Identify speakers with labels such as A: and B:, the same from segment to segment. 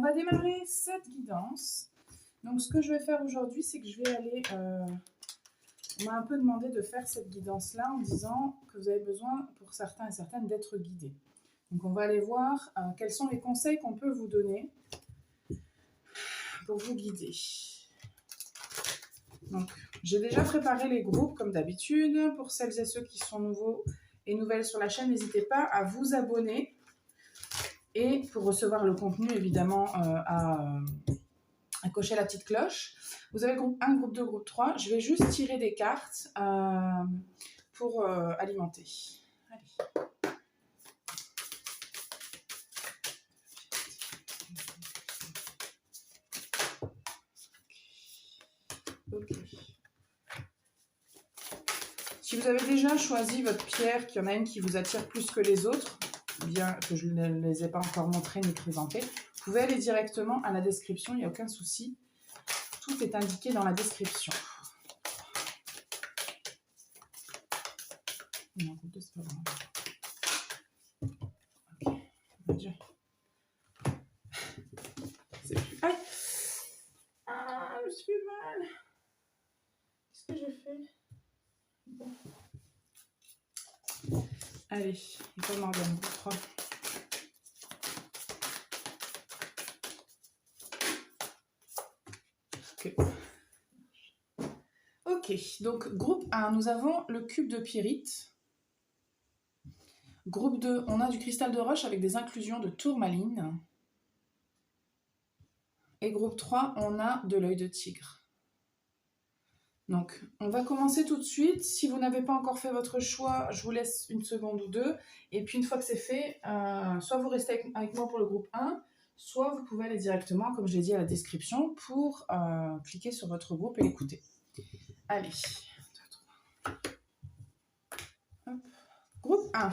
A: on va démarrer cette guidance. Donc, ce que je vais faire aujourd'hui, c'est que je vais aller... on m'a un peu demandé de faire cette guidance-là en disant que vous avez besoin, pour certains et certaines, d'être guidés. Donc, on va aller voir quels sont les conseils qu'on peut vous donner pour vous guider. Donc, j'ai déjà préparé les groupes, comme d'habitude. Pour celles et ceux qui sont nouveaux et nouvelles sur la chaîne, n'hésitez pas à vous abonner. Et pour recevoir le contenu, évidemment, à cocher la petite cloche. Vous avez groupe 1, groupe 2, groupe 3. Je vais juste tirer des cartes pour alimenter. Allez. Ok. Si vous avez déjà choisi votre pierre, qu'il y en a une qui vous attire plus que les autres, bien que je ne les ai pas encore montrées ni présentées, vous pouvez aller directement à la description, il n'y a aucun souci. Tout est indiqué dans la description. Non, c'est pas bon. Ok. Déjà. C'est plus... Aïe! Ah, je suis mal. Qu'est-ce que j'ai fait? Bon. Allez, il faut m'en donner 3. Ok. Ok, donc groupe 1, nous avons le cube de pyrite. Groupe 2, on a du cristal de roche avec des inclusions de tourmaline. Et groupe 3, on a de l'œil de tigre. Donc, on va commencer tout de suite. Si vous n'avez pas encore fait votre choix, je vous laisse une seconde ou deux. Et puis, une fois que c'est fait, soit vous restez avec moi pour le groupe 1, soit vous pouvez aller directement, comme je l'ai dit à la description, pour cliquer sur votre groupe et l'écouter. Allez. 2, 3. Hop. Groupe 1.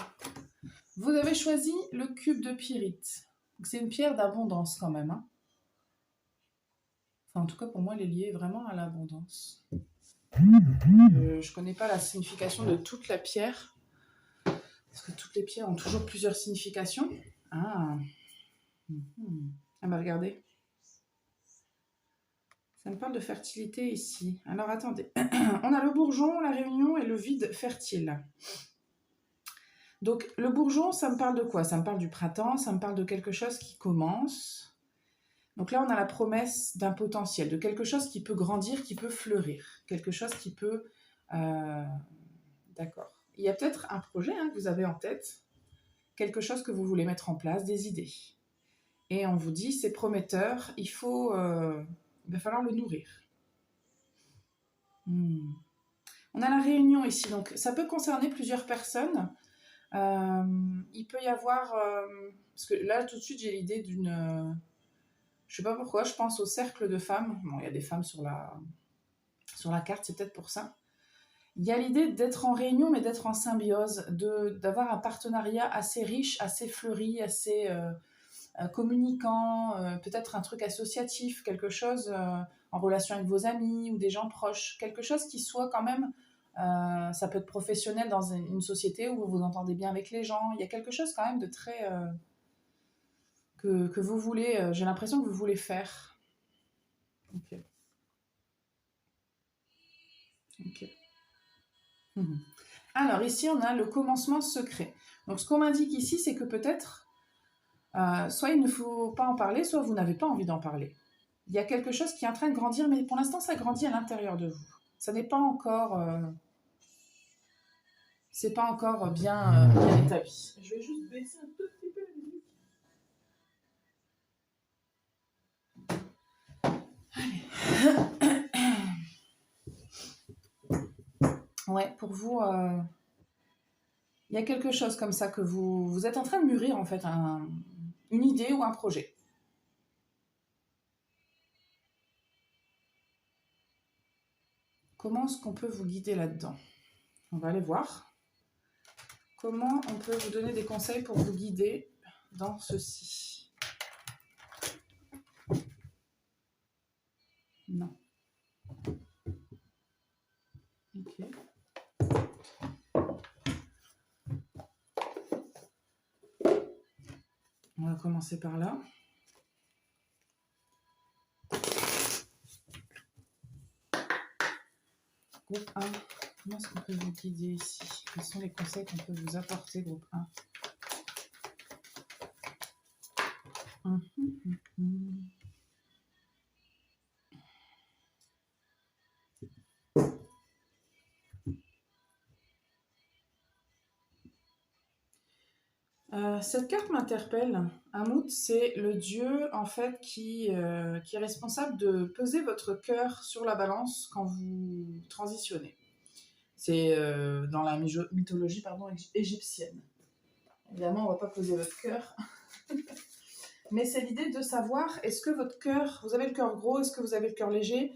A: Vous avez choisi le cube de pyrite. C'est une pierre d'abondance quand même. Hein. Enfin, en tout cas, pour moi, elle est liée vraiment à l'abondance. Je ne connais pas la signification de toute la pierre. Parce que toutes les pierres ont toujours plusieurs significations. Ah. Ah bah regardez. Ça me parle de fertilité ici. Alors attendez. On a le bourgeon, la réunion et le vide fertile. Donc le bourgeon, ça me parle de quoi? Ça me parle du printemps, ça me parle de quelque chose qui commence. Donc là, on a la promesse d'un potentiel, de quelque chose qui peut grandir, qui peut fleurir. Quelque chose qui peut... D'accord. Il y a peut-être un projet que vous avez en tête, quelque chose que vous voulez mettre en place, des idées. Et on vous dit, c'est prometteur, il va falloir le nourrir. On a la réunion ici, donc ça peut concerner plusieurs personnes. Il peut y avoir... parce que là, tout de suite, j'ai l'idée d'une... je sais pas pourquoi, je pense au cercle de femmes. Bon, il y a des femmes sur la carte, c'est peut-être pour ça. Il y a l'idée d'être en réunion, mais d'être en symbiose, d'avoir un partenariat assez riche, assez fleuri, assez communicant, peut-être un truc associatif, quelque chose en relation avec vos amis ou des gens proches, quelque chose qui soit quand même, ça peut être professionnel dans une société où vous vous entendez bien avec les gens. Il y a quelque chose quand même de très... que vous voulez, j'ai l'impression que vous voulez faire. Ok. Ok. Alors ici, on a le commencement secret. Donc ce qu'on m'indique ici, c'est que peut-être, soit il ne faut pas en parler, soit vous n'avez pas envie d'en parler. Il y a quelque chose qui est en train de grandir, mais pour l'instant, ça grandit à l'intérieur de vous. Ça n'est pas encore... c'est pas encore bien établi. Je vais juste baisser un tout petit peu la musique. Allez. Ouais, pour vous... il y a quelque chose comme ça que vous êtes en train de mûrir, en fait, une idée ou un projet. Comment est-ce qu'on peut vous guider là-dedans? On va aller voir. Comment on peut vous donner des conseils pour vous guider dans ceci? Non. Ok. On va commencer par là. Groupe 1, comment est-ce qu'on peut vous guider ici? Quels sont les conseils qu'on peut vous apporter, groupe 1? Cette carte m'interpelle. Amout, c'est le dieu en fait qui est responsable de peser votre cœur sur la balance quand vous transitionnez. C'est dans la mythologie égyptienne. Évidemment, on ne va pas peser votre cœur. Mais c'est l'idée de savoir, est-ce que votre cœur, vous avez le cœur gros, est-ce que vous avez le cœur léger?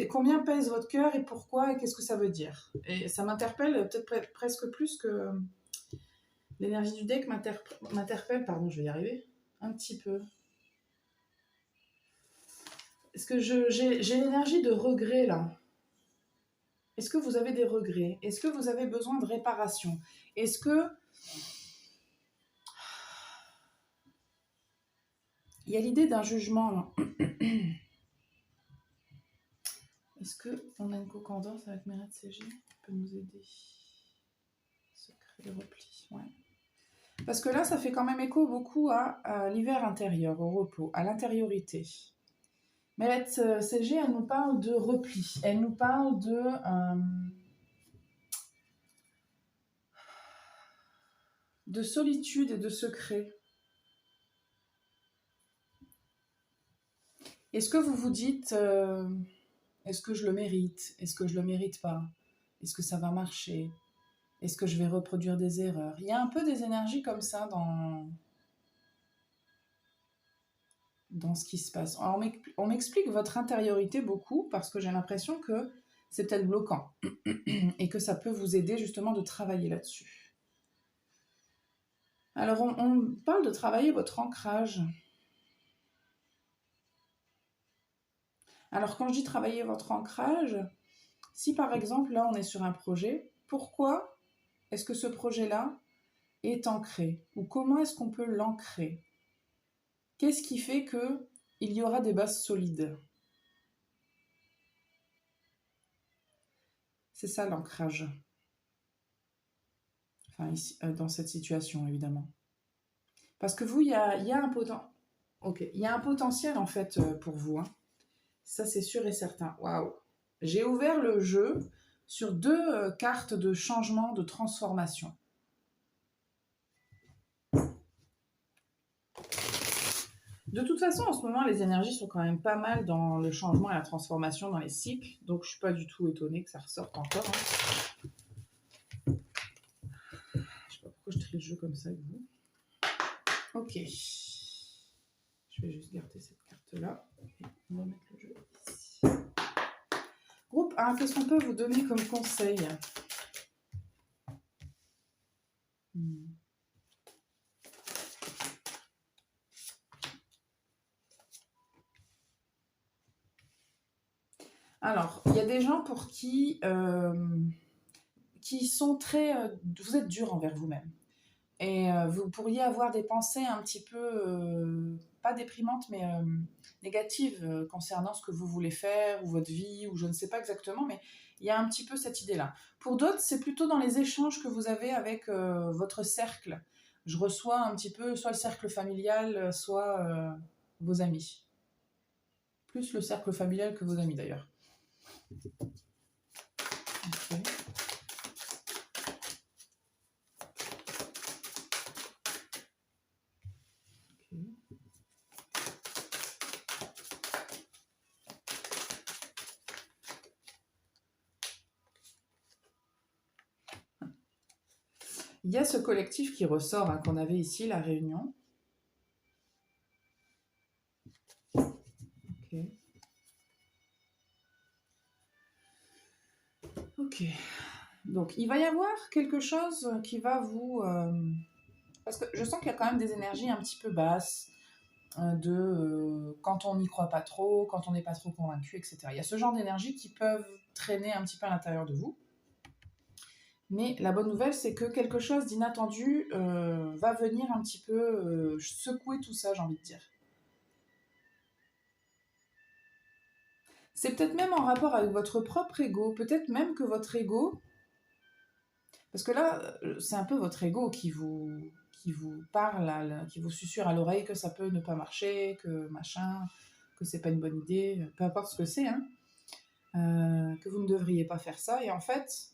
A: Combien pèse votre cœur et pourquoi et qu'est-ce que ça veut dire? Et ça m'interpelle peut-être presque plus que l'énergie du deck m'interpelle, pardon, je vais y arriver, un petit peu. Est-ce que j'ai l'énergie de regret là? Est-ce que vous avez des regrets? Est-ce que vous avez besoin de réparation? Est-ce que... Il y a l'idée d'un jugement là. Est-ce qu'on a une concordance avec Méret CG qui peut nous aider? Secret de repli, ouais. Parce que là, ça fait quand même écho beaucoup à l'hiver intérieur, au repos, à l'intériorité. Méret CG, elle nous parle de repli. Elle nous parle de solitude et de secret. Est-ce que vous vous dites, est-ce que je le mérite? Est-ce que je le mérite pas? Est-ce que ça va marcher? Est-ce que je vais reproduire des erreurs? Il y a un peu des énergies comme ça dans ce qui se passe. Alors, on m'explique votre intériorité beaucoup parce que j'ai l'impression que c'est peut-être bloquant et que ça peut vous aider justement de travailler là-dessus. Alors, on parle de travailler votre ancrage. Alors, quand je dis travailler votre ancrage, si par exemple, là, on est sur un projet, pourquoi est-ce que ce projet-là est ancré? Ou comment est-ce qu'on peut l'ancrer? Qu'est-ce qui fait qu'il y aura des bases solides? C'est ça l'ancrage. Enfin, ici, dans cette situation, évidemment. Parce que vous, il y a un potentiel. Ok, il y a un potentiel en fait pour vous. Hein. Ça, c'est sûr et certain. Waouh! J'ai ouvert le jeu sur 2 cartes de changement, de transformation. De toute façon, en ce moment, les énergies sont quand même pas mal dans le changement et la transformation dans les cycles. Donc, je ne suis pas du tout étonnée que ça ressorte encore. Hein. Je ne sais pas pourquoi je trie le jeu comme ça avec vous. Ok. Je vais juste garder cette carte-là. Et on va mettre le jeu ici. Groupe 1, qu'est-ce qu'on peut vous donner comme conseil? Alors, il y a des gens pour qui sont très... vous êtes dur envers vous-même. Et vous pourriez avoir des pensées un petit peu, pas déprimantes, mais négatives concernant ce que vous voulez faire, ou votre vie, ou je ne sais pas exactement, mais il y a un petit peu cette idée-là. Pour d'autres, c'est plutôt dans les échanges que vous avez avec votre cercle. Je reçois un petit peu soit le cercle familial, soit vos amis. Plus le cercle familial que vos amis, d'ailleurs. Okay. Il y a ce collectif qui ressort, hein, qu'on avait ici, la réunion. Ok. Donc, il va y avoir quelque chose qui va vous... parce que je sens qu'il y a quand même des énergies un petit peu basses, quand on n'y croit pas trop, quand on n'est pas trop convaincu, etc. Il y a ce genre d'énergie qui peuvent traîner un petit peu à l'intérieur de vous. Mais la bonne nouvelle, c'est que quelque chose d'inattendu va venir un petit peu secouer tout ça, j'ai envie de dire. C'est peut-être même en rapport avec votre propre ego. Peut-être même que votre ego... Parce que là, c'est un peu votre ego qui vous parle, qui vous susurre à l'oreille que ça peut ne pas marcher, que machin, que c'est pas une bonne idée, peu importe ce que c'est, hein, que vous ne devriez pas faire ça. Et en fait,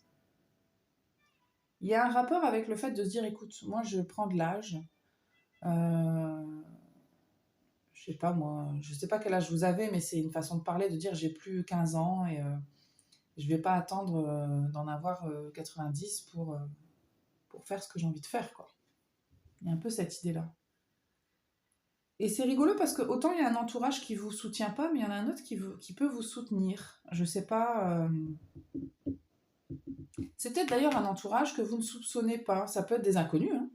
A: il y a un rapport avec le fait de se dire, écoute, moi je prends de l'âge, je sais pas moi, je sais pas quel âge vous avez, mais c'est une façon de parler, de dire j'ai plus 15 ans et je vais pas attendre d'en avoir 90 pour faire ce que j'ai envie de faire, quoi. Il y a un peu cette idée-là. Et c'est rigolo parce que autant il y a un entourage qui vous soutient pas, mais il y en a un autre qui peut vous soutenir. Je sais pas. C'est peut-être d'ailleurs un entourage que vous ne soupçonnez pas. Ça peut être des inconnus, hein.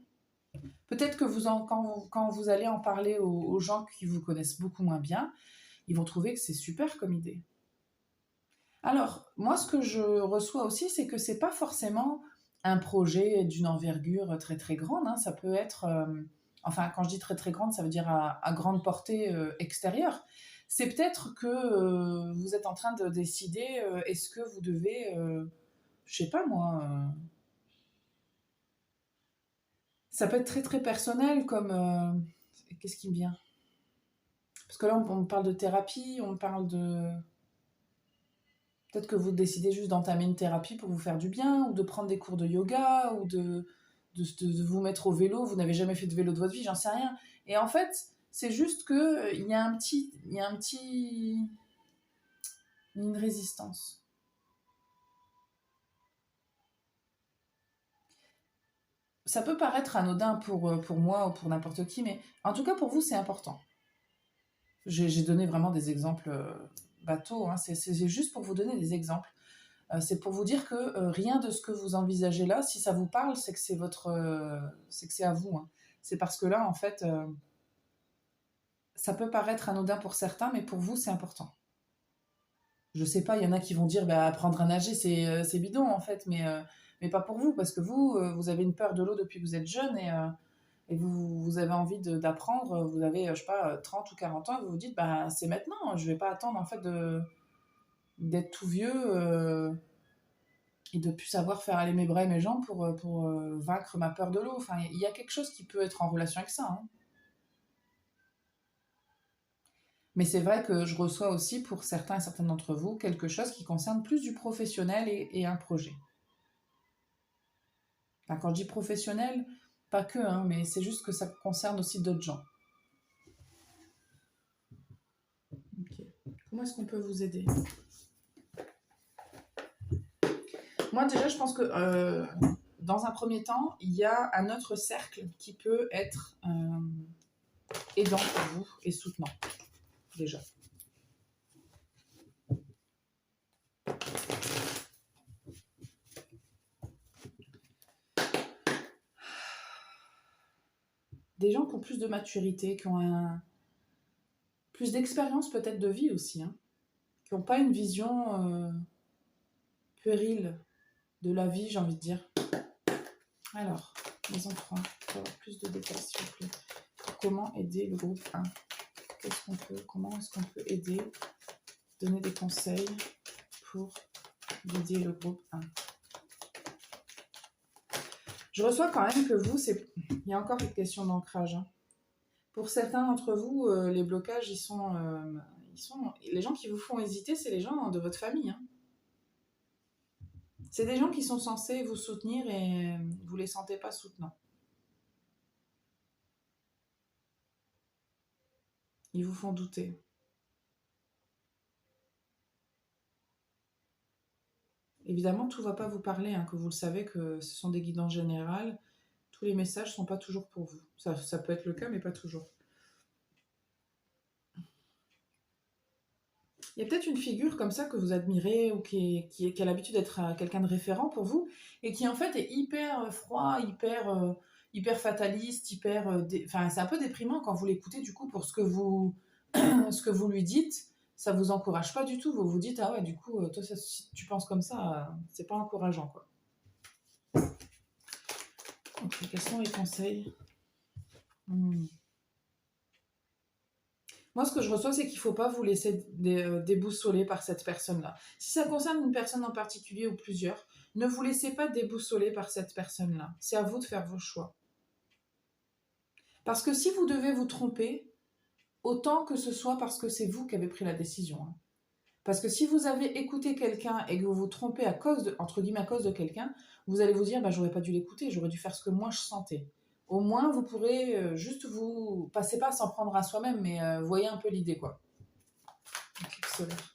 A: Peut-être que quand vous allez en parler aux gens qui vous connaissent beaucoup moins bien, ils vont trouver que c'est super comme idée. Alors, moi, ce que je reçois aussi, c'est que c'est pas forcément un projet d'une envergure très très grande, hein. Ça peut être, enfin, quand je dis très très grande, ça veut dire à grande portée extérieure. C'est peut-être que vous êtes en train de décider, est-ce que vous devez, je sais pas moi, ça peut être très très personnel comme, qu'est-ce qui me vient? Parce que là, on parle de thérapie, on parle de peut-être que vous décidez juste d'entamer une thérapie pour vous faire du bien, ou de prendre des cours de yoga, ou de vous mettre au vélo. Vous n'avez jamais fait de vélo de votre vie, j'en sais rien. Et en fait, c'est juste que il y a une résistance. Ça peut paraître anodin pour moi ou pour n'importe qui, mais en tout cas pour vous, c'est important. J'ai donné vraiment des exemples bateaux, hein. C'est juste pour vous donner des exemples. C'est pour vous dire que rien de ce que vous envisagez là, si ça vous parle, c'est que c'est que c'est à vous, hein. C'est parce que là, en fait, ça peut paraître anodin pour certains, mais pour vous, c'est important. Je sais pas, il y en a qui vont dire, bah, apprendre à nager, c'est bidon, en fait, mais pas pour vous, parce que vous, vous avez une peur de l'eau depuis que vous êtes jeune et vous avez envie d'apprendre, vous avez, je sais pas, 30 ou 40 ans, et vous vous dites, bah, c'est maintenant, je vais pas attendre, en fait, d'être tout vieux. Et de plus savoir faire aller mes bras et mes jambes pour vaincre ma peur de l'eau. Enfin, il y a quelque chose qui peut être en relation avec ça, hein. Mais c'est vrai que je reçois aussi pour certains et certaines d'entre vous quelque chose qui concerne plus du professionnel et un projet. Enfin, quand je dis professionnel, pas que, hein, mais c'est juste que ça concerne aussi d'autres gens. Ok. Comment est-ce qu'on peut vous aider? Moi, déjà, je pense que dans un premier temps, il y a un autre cercle qui peut être aidant pour vous et soutenant, déjà. Des gens qui ont plus de maturité, qui ont plus d'expérience peut-être de vie aussi, hein, qui n'ont pas une vision puérile de la vie, j'ai envie de dire. Alors, maison 3, pour avoir plus de détails, s'il vous plaît. Comment aider le groupe 1? Comment est-ce qu'on peut aider, donner des conseils pour guider le groupe 1? Je reçois quand même que vous, il y a encore une question d'ancrage, hein. Pour certains d'entre vous, les blocages, les gens qui vous font hésiter, c'est les gens de votre famille, hein. C'est des gens qui sont censés vous soutenir et vous les sentez pas soutenants. Ils vous font douter. Évidemment, tout ne va pas vous parler, hein, que vous le savez, que ce sont des guidances générales. Tous les messages ne sont pas toujours pour vous. Ça peut être le cas, mais pas toujours. Il y a peut-être une figure comme ça que vous admirez ou qui a l'habitude d'être quelqu'un de référent pour vous et qui en fait est hyper froid, hyper fataliste, enfin, c'est un peu déprimant quand vous l'écoutez du coup pour ce que vous, ce que vous lui dites. Ça vous encourage pas du tout. Vous vous dites, ah ouais, du coup, toi, si tu penses comme ça, c'est pas encourageant, quoi. Ok, quels sont les conseils? Moi, Moi, ce que je reçois, c'est qu'il ne faut pas vous laisser déboussoler par cette personne-là. Si ça concerne une personne en particulier ou plusieurs, ne vous laissez pas déboussoler par cette personne-là. C'est à vous de faire vos choix. Parce que si vous devez vous tromper, autant que ce soit parce que c'est vous qui avez pris la décision. Hein. Parce que si vous avez écouté quelqu'un et que vous vous trompez à cause de, entre guillemets, à cause de quelqu'un, vous allez vous dire, bah, j'aurais pas dû l'écouter, j'aurais dû faire ce que moi je sentais. Au moins, vous pourrez juste vous... Passez pas à s'en prendre à soi-même, mais voyez un peu l'idée, quoi. Éclipse solaire.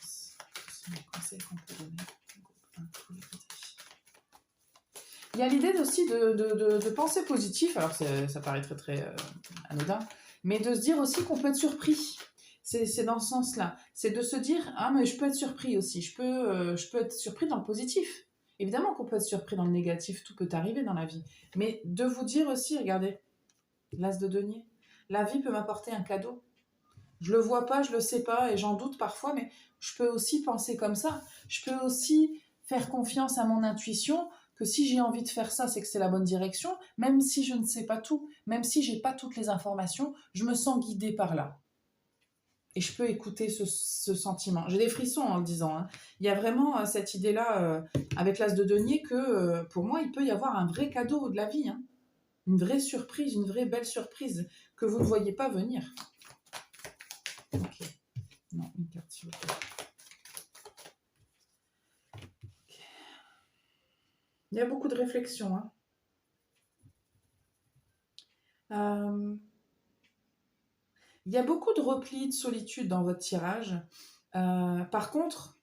A: C'est un conseil qu'on peut donner. Il y a l'idée aussi de penser positif, alors ça paraît très très anodin, mais de se dire aussi qu'on peut être surpris. C'est dans ce sens-là. C'est de se dire, ah mais je peux être surpris aussi, je peux être surpris dans le positif. Évidemment qu'on peut être surpris dans le négatif, tout peut arriver dans la vie. Mais de vous dire aussi, regardez, l'as de denier, la vie peut m'apporter un cadeau. Je le vois pas, je le sais pas, et j'en doute parfois, mais je peux aussi penser comme ça. Je peux aussi faire confiance à mon intuition, que si j'ai envie de faire ça, c'est que c'est la bonne direction, même si je ne sais pas tout, même si j'ai pas toutes les informations, je me sens guidée par là. Et je peux écouter ce sentiment. J'ai des frissons en le disant. Hein. Il y a vraiment cette idée-là, avec l'as de denier, que pour moi, il peut y avoir un vrai cadeau de la vie. Hein. Une vraie surprise, une vraie belle surprise que vous ne voyez pas venir. Ok. Non, une carte s'il vous plaît. Okay. Il y a beaucoup de réflexions. Hein. Il y a beaucoup de repli, de solitude dans votre tirage. Par contre,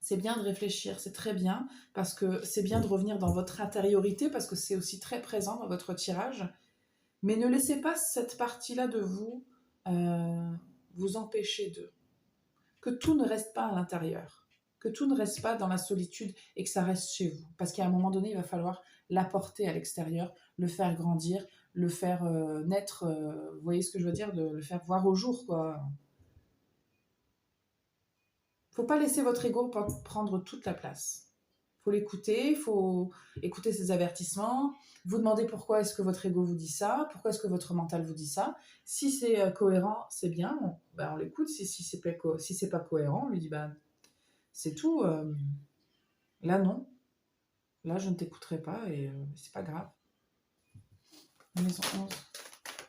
A: c'est bien de réfléchir, c'est très bien, parce que c'est bien de revenir dans votre intériorité, parce que c'est aussi très présent dans votre tirage. Mais ne laissez pas cette partie-là de vous vous empêcher de. Que tout ne reste pas à l'intérieur, que tout ne reste pas dans la solitude et que ça reste chez vous. Parce qu'à un moment donné, il va falloir l'apporter à l'extérieur, le faire grandir, le faire naître, vous voyez ce que je veux dire, de le faire voir au jour, quoi. Faut pas laisser votre ego prendre toute la place. Faut l'écouter, faut écouter ses avertissements, vous demander pourquoi est-ce que votre ego vous dit ça, pourquoi est-ce que votre mental vous dit ça. Si c'est cohérent, c'est bien, on l'écoute. Si c'est pas cohérent, on lui dit c'est tout. Là non, là je ne t'écouterai pas et c'est pas grave. Maison 11,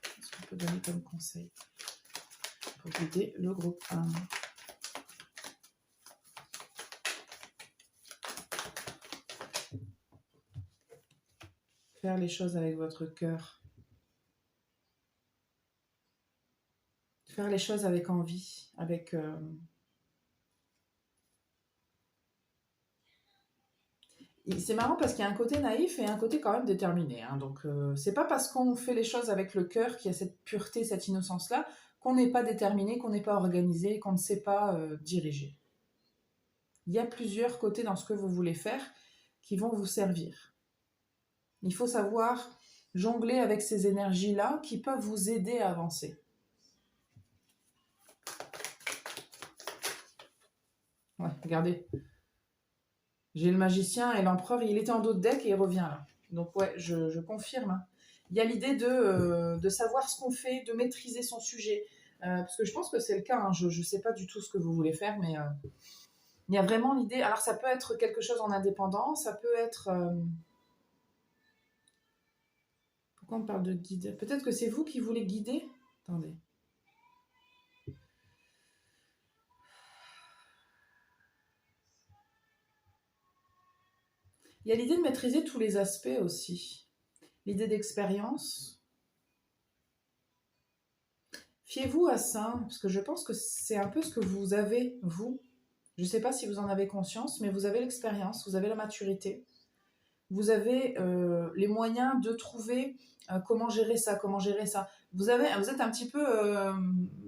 A: qu'est-ce qu'on peut donner comme conseil pour guider le groupe 1? Faire les choses avec votre cœur. Faire les choses avec envie, avec... C'est marrant parce qu'il y a un côté naïf et un côté quand même déterminé. Hein. Donc, c'est pas parce qu'on fait les choses avec le cœur, qu'il y a cette pureté, cette innocence-là, qu'on n'est pas déterminé, qu'on n'est pas organisé, qu'on ne sait pas diriger. Il y a plusieurs côtés dans ce que vous voulez faire qui vont vous servir. Il faut savoir jongler avec ces énergies-là qui peuvent vous aider à avancer. Ouais, regardez. J'ai le magicien et l'empereur, il était en dos de deck et il revient là. Donc ouais, je confirme. Hein. Il y a l'idée de savoir ce qu'on fait, de maîtriser son sujet. Parce que je pense que c'est le cas. Hein. Je ne sais pas du tout ce que vous voulez faire, mais il y a vraiment l'idée. Alors ça peut être quelque chose en indépendant, ça peut être... Pourquoi on parle de guide? Peut-être que c'est vous qui voulez guider? Attendez. Il y a l'idée de maîtriser tous les aspects aussi. L'idée d'expérience. Fiez-vous à ça, parce que je pense que c'est un peu ce que vous avez, vous. Je ne sais pas si vous en avez conscience, mais vous avez l'expérience, vous avez la maturité. Vous avez les moyens de trouver comment gérer ça, comment gérer ça. Vous êtes un petit peu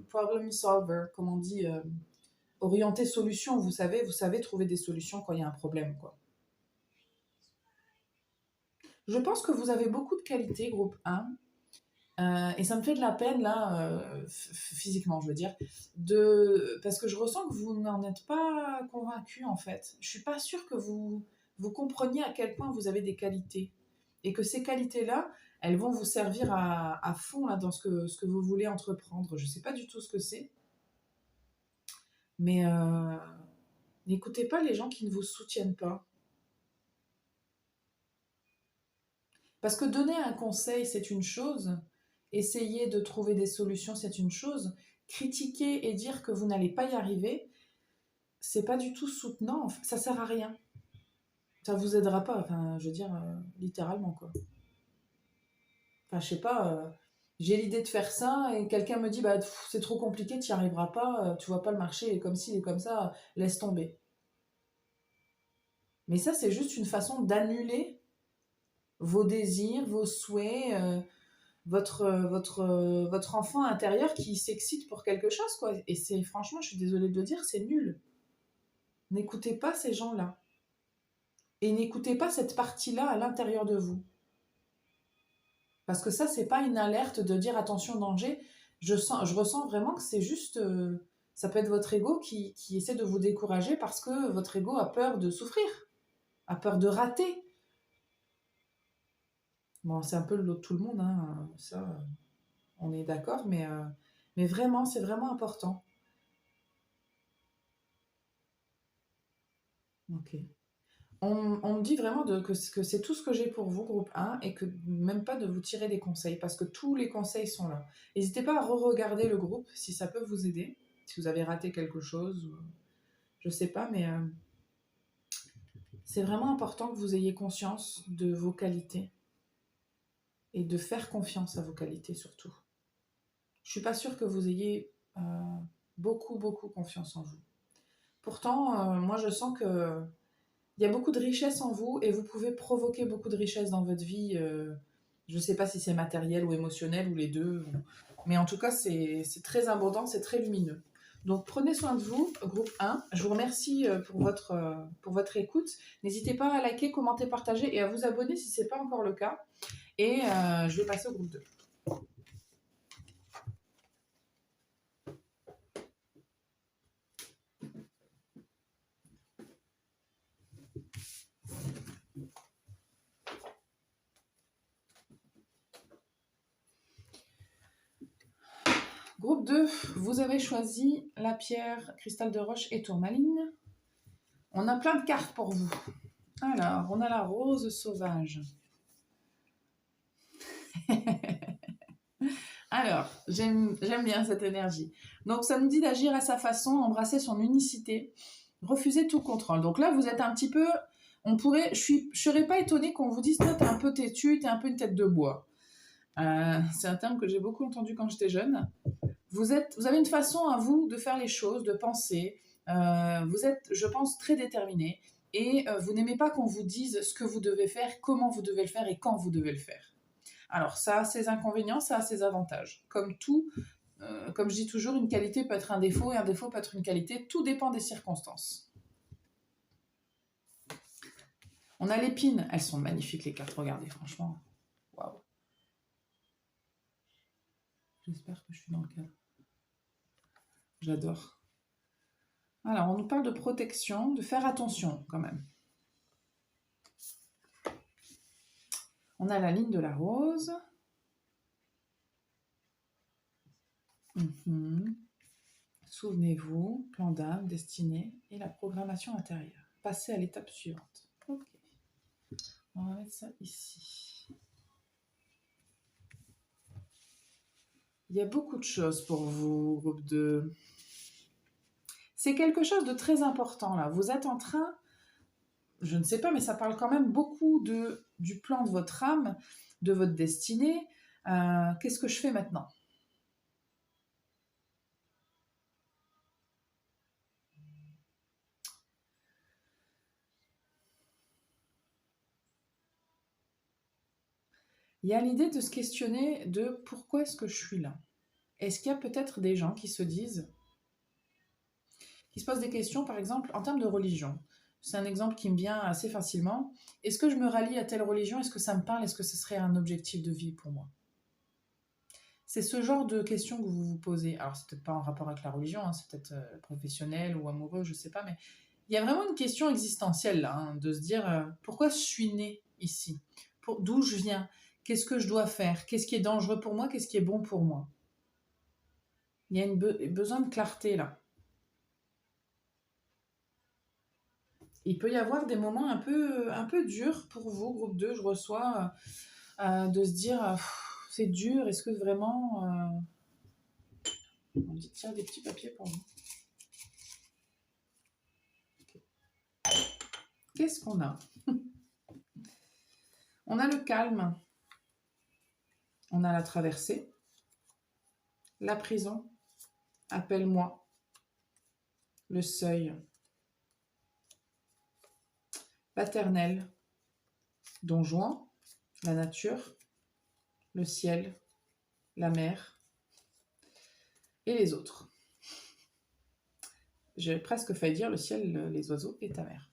A: problem solver, comme on dit, orienté solution. Vous savez trouver des solutions quand il y a un problème, quoi. Je pense que vous avez beaucoup de qualités, groupe 1. Et ça me fait de la peine, là, physiquement, je veux dire, parce que je ressens que vous n'en êtes pas convaincu, en fait. Je suis pas sûre que vous compreniez à quel point vous avez des qualités. Et que ces qualités-là, elles vont vous servir à fond là, dans ce que vous voulez entreprendre. Je ne sais pas du tout ce que c'est, mais n'écoutez pas les gens qui ne vous soutiennent pas. Parce que donner un conseil, c'est une chose, essayer de trouver des solutions, c'est une chose, critiquer et dire que vous n'allez pas y arriver, c'est pas du tout soutenant, ça sert à rien. Ça vous aidera pas, enfin, je veux dire, littéralement, quoi. Enfin, je sais pas, j'ai l'idée de faire ça et quelqu'un me dit, bah, c'est trop compliqué, tu n'y arriveras pas, tu vois pas le marché, il est comme ci, il est comme ça, laisse tomber. Mais ça, c'est juste une façon d'annuler vos désirs, vos souhaits, votre enfant intérieur qui s'excite pour quelque chose, quoi. Et c'est, franchement, je suis désolée de le dire, c'est nul. N'écoutez pas ces gens-là. Et n'écoutez pas cette partie-là à l'intérieur de vous. Parce que ça, c'est pas une alerte de dire attention, danger. Je ressens vraiment que c'est juste, ça peut être votre ego qui essaie de vous décourager parce que votre ego a peur de souffrir, a peur de rater. Bon, c'est un peu le lot de tout le monde, hein, ça, on est d'accord, mais vraiment, c'est vraiment important. Ok. On me dit vraiment que c'est tout ce que j'ai pour vous, groupe 1, et que même pas de vous tirer des conseils, parce que tous les conseils sont là. N'hésitez pas à re-regarder le groupe, si ça peut vous aider, si vous avez raté quelque chose, je sais pas, mais c'est vraiment important que vous ayez conscience de vos qualités, et de faire confiance à vos qualités surtout. Je suis pas sûre que vous ayez beaucoup, beaucoup confiance en vous. Pourtant, moi je sens que il y a beaucoup de richesse en vous et vous pouvez provoquer beaucoup de richesse dans votre vie. Je ne sais pas si c'est matériel ou émotionnel ou les deux. Mais en tout cas, c'est très abondant, c'est très lumineux. Donc prenez soin de vous, groupe 1. Je vous remercie pour votre écoute. N'hésitez pas à liker, commenter, partager et à vous abonner si ce n'est pas encore le cas. Et je vais passer au groupe 2. Groupe 2, vous avez choisi la pierre, cristal de roche et tourmaline. On a plein de cartes pour vous. Alors, on a la rose sauvage. Alors, j'aime bien cette énergie. Donc, ça nous dit d'agir à sa façon, embrasser son unicité, refuser tout contrôle. Donc là, vous êtes un petit peu... je serais pas étonnée qu'on vous dise, toi, t'es un peu têtu, t'es un peu une tête de bois. C'est un terme que j'ai beaucoup entendu quand j'étais jeune. Vous avez une façon à vous de faire les choses, de penser. Vous êtes, je pense, très déterminé. Et vous n'aimez pas qu'on vous dise ce que vous devez faire, comment vous devez le faire et quand vous devez le faire. Alors, ça a ses inconvénients, ça a ses avantages. Comme tout, comme je dis toujours, une qualité peut être un défaut et un défaut peut être une qualité. Tout dépend des circonstances. On a l'épine. Elles sont magnifiques, les cartes. Regardez, franchement. Waouh. J'espère que je suis dans le cadre. J'adore. Alors, on nous parle de protection, de faire attention quand même. On a la ligne de la rose. Souvenez-vous, plan d'âme, destinée et la programmation intérieure. Passez à l'étape suivante. Ok. On va mettre ça ici. Il y a beaucoup de choses pour vous, groupe 2. C'est quelque chose de très important là. Vous êtes en train, je ne sais pas, mais ça parle quand même beaucoup du plan de votre âme, de votre destinée. Qu'est-ce que je fais maintenant ? Il y a l'idée de se questionner de pourquoi est-ce que je suis là ? Est-ce qu'il y a peut-être des gens qui se disent, qui se posent des questions, par exemple, en termes de religion ? C'est un exemple qui me vient assez facilement. Est-ce que je me rallie à telle religion ? Est-ce que ça me parle ? Est-ce que ce serait un objectif de vie pour moi ? C'est ce genre de questions que vous vous posez. Alors, c'est peut-être pas en rapport avec la religion, hein, c'est peut-être professionnel ou amoureux, je sais pas, mais il y a vraiment une question existentielle là, hein, de se dire pourquoi je suis né ici ? D'où je viens ? Qu'est-ce que je dois faire? Qu'est-ce qui est dangereux pour moi? Qu'est-ce qui est bon pour moi? Il y a besoin de clarté là. Il peut y avoir des moments un peu durs pour vous, groupe 2, je reçois, de se dire c'est dur, est-ce que vraiment. On dit tiens, des petits papiers pour vous. Qu'est-ce qu'on a? On a le calme, on a la traversée, la prison, appelle-moi, le seuil, paternel, Don Juan, la nature, le ciel, la mer et les autres. J'ai presque failli dire le ciel, les oiseaux et ta mère.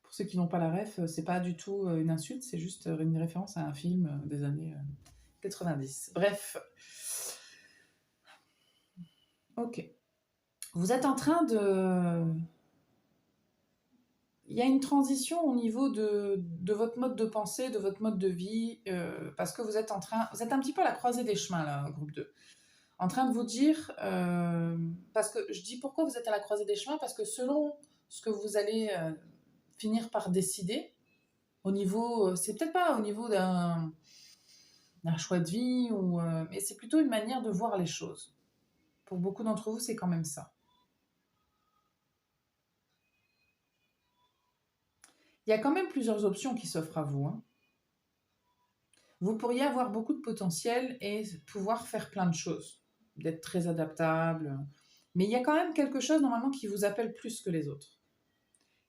A: Pour ceux qui n'ont pas la ref, c'est pas du tout une insulte, c'est juste une référence à un film des années 90. Bref. Ok. Vous êtes en train de... Il y a une transition au niveau de votre mode de pensée, de votre mode de vie, parce que vous êtes un petit peu à la croisée des chemins, là, groupe 2. En train de vous dire, parce que je dis pourquoi vous êtes à la croisée des chemins, parce que selon ce que vous allez finir par décider, au niveau, c'est peut-être pas au niveau d'un choix de vie, mais c'est plutôt une manière de voir les choses. Pour beaucoup d'entre vous, c'est quand même ça. Il y a quand même plusieurs options qui s'offrent à vous. Hein. Vous pourriez avoir beaucoup de potentiel et pouvoir faire plein de choses, d'être très adaptable. Mais il y a quand même quelque chose normalement qui vous appelle plus que les autres.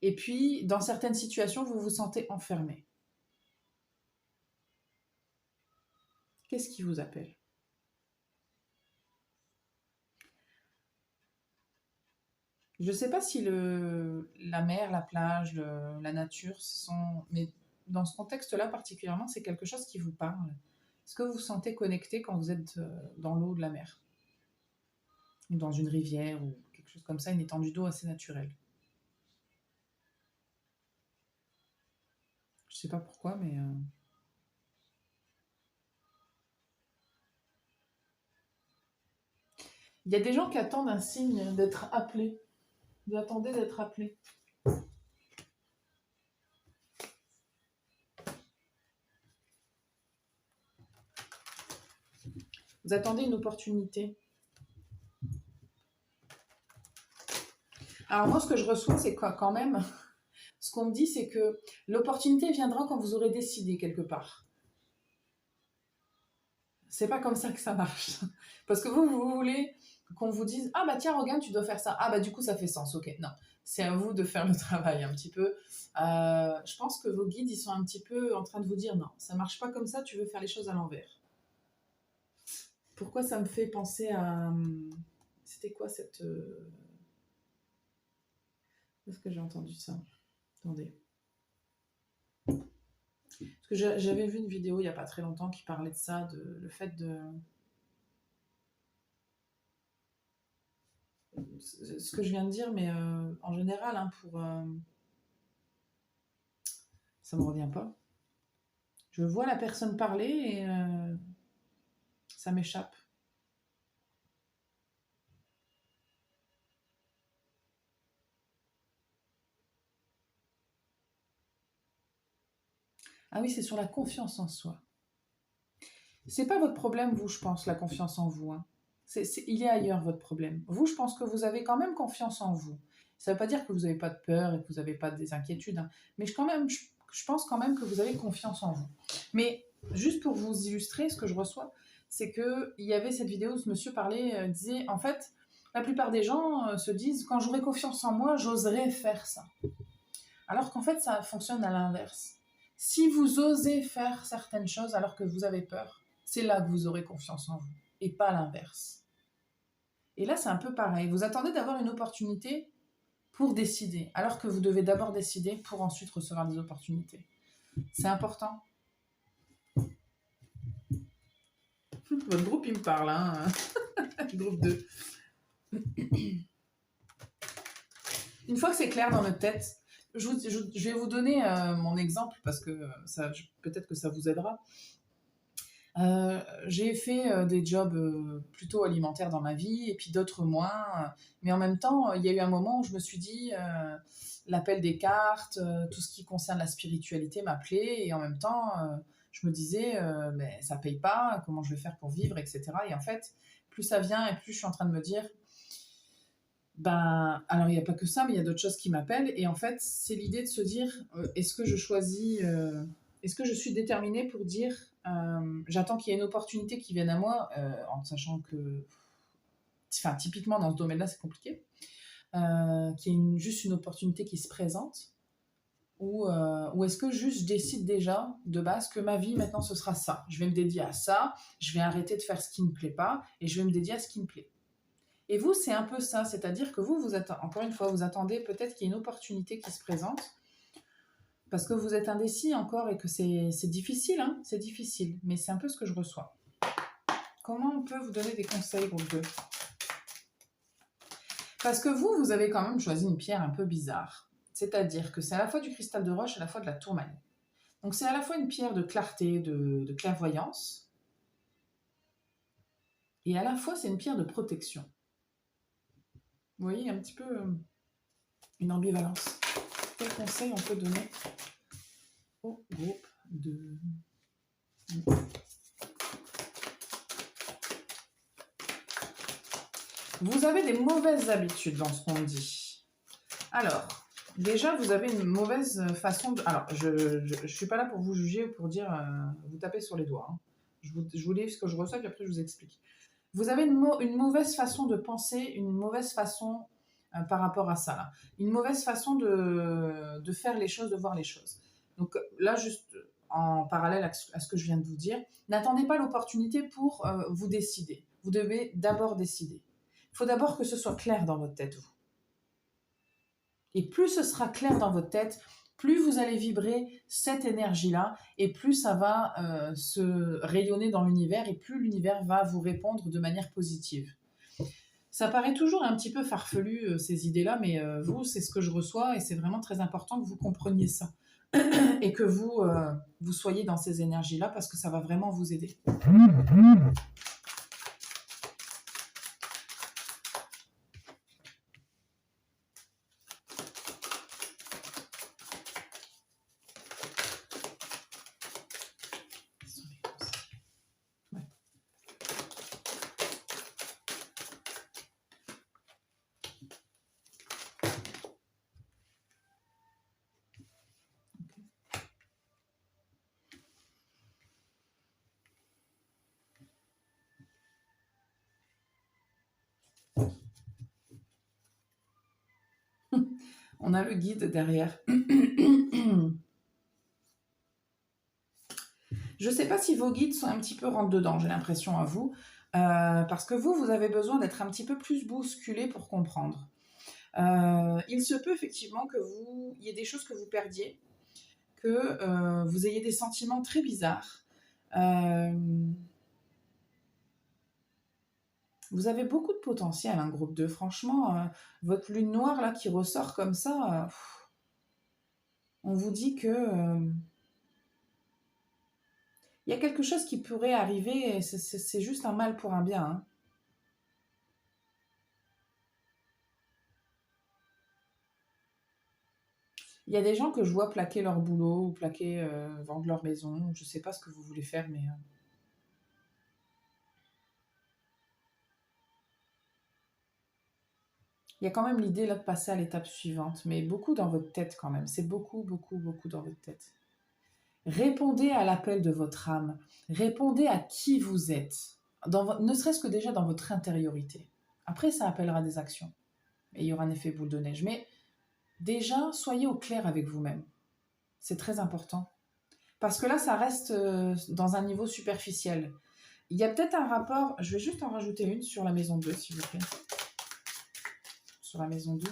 A: Et puis, dans certaines situations, vous vous sentez enfermé. Qu'est-ce qui vous appelle? Je ne sais pas si la mer, la plage, la nature, mais dans ce contexte-là particulièrement, c'est quelque chose qui vous parle. Est-ce que vous vous sentez connecté quand vous êtes dans l'eau de la mer? Ou dans une rivière, ou quelque chose comme ça, une étendue d'eau assez naturelle? Je ne sais pas pourquoi, mais... Il y a des gens qui attendent un signe d'être appelés. Vous attendez d'être appelé. Vous attendez une opportunité. Alors moi, ce que je reçois, c'est quoi quand même? Ce qu'on me dit, c'est que l'opportunité viendra quand vous aurez décidé quelque part. C'est pas comme ça que ça marche. Parce que vous voulez qu'on vous dise « Ah bah tiens, regarde, tu dois faire ça. Ah bah du coup, ça fait sens. Ok, non. C'est à vous de faire le travail un petit peu. Je pense que vos guides, ils sont un petit peu en train de vous dire « Non, ça marche pas comme ça, tu veux faire les choses à l'envers. » Pourquoi ça me fait penser à... C'était quoi cette... Où est-ce que j'ai entendu ça? Attendez. Parce que j'avais vu une vidéo il n'y a pas très longtemps qui parlait de ça, le fait de... Ce que je viens de dire, mais en général, hein, pour... ça me revient pas. Je vois la personne parler et ça m'échappe. Ah oui, c'est sur la confiance en soi. C'est pas votre problème, vous, je pense, la confiance en vous. Hein. Il est ailleurs, votre problème. Vous, je pense que vous avez quand même confiance en vous. Ça ne veut pas dire que vous n'avez pas de peur et que vous n'avez pas des inquiétudes. Hein. Mais je pense quand même que vous avez confiance en vous. Mais juste pour vous illustrer, ce que je reçois, c'est qu'il y avait cette vidéo où ce monsieur parlait, disait, en fait, la plupart des gens se disent, quand j'aurai confiance en moi, j'oserai faire ça. Alors qu'en fait, ça fonctionne à l'inverse. Si vous osez faire certaines choses alors que vous avez peur, c'est là que vous aurez confiance en vous, et pas l'inverse. Et là, c'est un peu pareil. Vous attendez d'avoir une opportunité pour décider, alors que vous devez d'abord décider pour ensuite recevoir des opportunités. C'est important. Votre groupe, il me parle, hein. Groupe 2. Une fois que c'est clair dans notre tête, je vais vous donner mon exemple parce que peut-être que ça vous aidera. J'ai fait des jobs plutôt alimentaires dans ma vie et puis d'autres moins. Mais en même temps, il y a eu un moment où je me suis dit, l'appel des cartes, tout ce qui concerne la spiritualité m'appelait et en même temps, je me disais, mais ça paye pas, comment je vais faire pour vivre, etc. Et en fait, plus ça vient et plus je suis en train de me dire, ben, alors il n'y a pas que ça, mais il y a d'autres choses qui m'appellent. Et en fait, c'est l'idée de se dire, est-ce que je choisis, est-ce que je suis déterminée pour dire, j'attends qu'il y ait une opportunité qui vienne à moi, en sachant que, enfin, typiquement dans ce domaine-là, c'est compliqué, qu'il y ait juste une opportunité qui se présente, ou est-ce que juste je décide déjà de base que ma vie maintenant ce sera ça. Je vais me dédier à ça, je vais arrêter de faire ce qui ne me plaît pas et je vais me dédier à ce qui me plaît. Et vous, c'est un peu ça, c'est-à-dire que vous encore une fois, vous attendez peut-être qu'il y ait une opportunité qui se présente, parce que vous êtes indécis encore et que c'est difficile, hein, c'est difficile, mais c'est un peu ce que je reçois. Comment on peut vous donner des conseils, groupe 2? Parce que vous avez quand même choisi une pierre un peu bizarre, c'est-à-dire que c'est à la fois du cristal de roche et à la fois de la tourmaline. Donc c'est à la fois une pierre de clarté, de clairvoyance, et à la fois c'est une pierre de protection. Vous voyez, un petit peu une ambivalence. Quel conseil on peut donner au groupe 2? Vous avez des mauvaises habitudes dans ce qu'on dit. Alors, déjà, vous avez une mauvaise façon de... Alors, je ne suis pas là pour vous juger ou pour dire vous tapez sur les doigts. Hein. Je vous lis ce que je reçois, puis après je vous explique. Vous avez une mauvaise façon de penser, une mauvaise façon par rapport à ça. Là. Une mauvaise façon de faire les choses, de voir les choses. Donc là, juste en parallèle à ce que je viens de vous dire, n'attendez pas l'opportunité pour vous décider. Vous devez d'abord décider. Il faut d'abord que ce soit clair dans votre tête, vous. Et plus ce sera clair dans votre tête, plus vous allez vibrer cette énergie-là et plus ça va se rayonner dans l'univers et plus l'univers va vous répondre de manière positive. Ça paraît toujours un petit peu farfelu, ces idées-là, mais vous, c'est ce que je reçois et c'est vraiment très important que vous compreniez ça et que vous soyez dans ces énergies-là parce que ça va vraiment vous aider. On a le guide derrière. Je ne sais pas si vos guides sont un petit peu rentre-dedans, j'ai l'impression à vous, parce que vous avez besoin d'être un petit peu plus bousculé pour comprendre. Il se peut effectivement que il y ait des choses que vous perdiez, que vous ayez des sentiments très bizarres. Vous avez beaucoup de potentiel, hein, groupe 2. Franchement, votre lune noire là qui ressort comme ça, on vous dit que il y a quelque chose qui pourrait arriver, et c'est juste un mal pour un bien. Hein. Il y a des gens que je vois plaquer leur boulot, ou plaquer, vendre leur maison. Je ne sais pas ce que vous voulez faire, mais... Il y a quand même l'idée là de passer à l'étape suivante, mais beaucoup dans votre tête quand même. C'est beaucoup, beaucoup, beaucoup dans votre tête. Répondez à l'appel de votre âme. Répondez à qui vous êtes. Ne serait-ce que déjà dans votre intériorité. Après, ça appellera des actions. Et il y aura un effet boule de neige. Mais déjà, soyez au clair avec vous-même. C'est très important. Parce que là, ça reste dans un niveau superficiel. Il y a peut-être un rapport... Je vais juste en rajouter une sur la maison 2, s'il vous plaît. Sur la maison 2.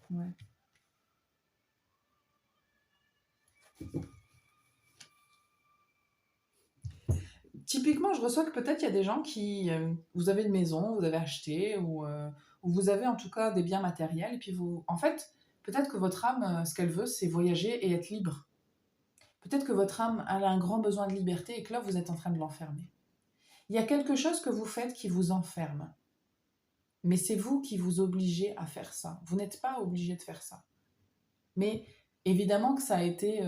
A: Ouais. Typiquement, je reçois que peut-être il y a des gens qui... vous avez une maison, vous avez acheté, ou où vous avez en tout cas des biens matériels, et puis vous, en fait, peut-être que votre âme, ce qu'elle veut, c'est voyager et être libre. Peut-être que votre âme, elle a un grand besoin de liberté et que là, vous êtes en train de l'enfermer. Il y a quelque chose que vous faites qui vous enferme. Mais c'est vous qui vous obligez à faire ça. Vous n'êtes pas obligé de faire ça. Mais évidemment que ça a été